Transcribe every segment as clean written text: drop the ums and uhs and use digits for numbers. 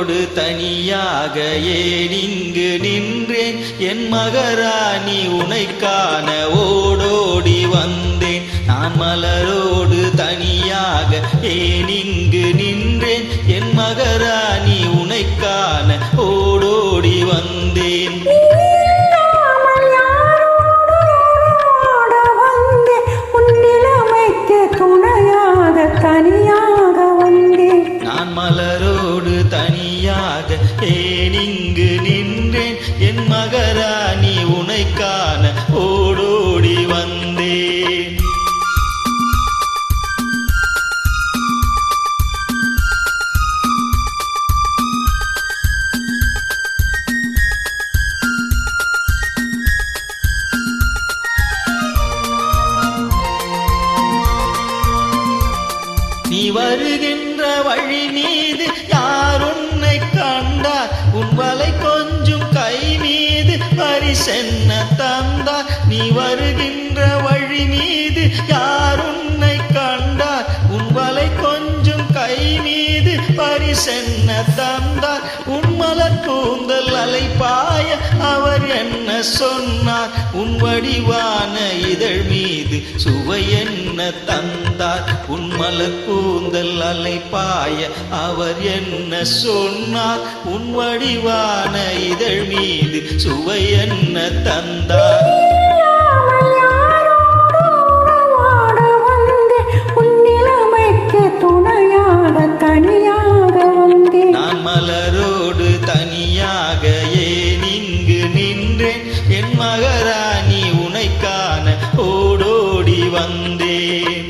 மலரோடு தனியாக ஏன் இங்கு நின்றேன் என் மகராணி உனை காண ஓடோடி வந்தேன் நான் மலரோடு தனியாக ஏன் இங்கு நின்றேன் என் மகராணி உனை காண ஓடோடி வந்தேன் நான் மலரோடு தனியாக ஏன் இங்கு நின்றேன் என் மகராணி உனை காண ஓடோடி வந்தேன் நீ வருகின்ற வழி மீது யார் உன்னை கண்டார் உன் வலை கொஞ்சம் கை மீது பரிசென்ன தந்தார் நீ வருகின்ற வழி மீது யார் உன்னை கண்டார் உன் வலை கொஞ்சம் கை மீது பரிசென்ன தந்தார் உன் மலர் கூந்தல் அலைப்பாய அவர் என்ன சொன்னார் உன் வடிவான இதழ் மீது சுவை என்ன தந்தார் உன் மலர் கூந்தல் அலைப்பாய அவர் என்ன சொன்னார் உன் வடிவான இதழ் மீது சுவை என்ன தந்தார் நான் மலரோடு தனியாக ஏன் இங்கு நின்றேன் என் மகராணி உனை காண ஓடோடி வந்தேன்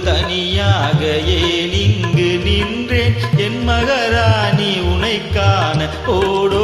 தனியாக ஏன் இங்கு நின்றேன் என் மகராணி உனை காண ஓடோ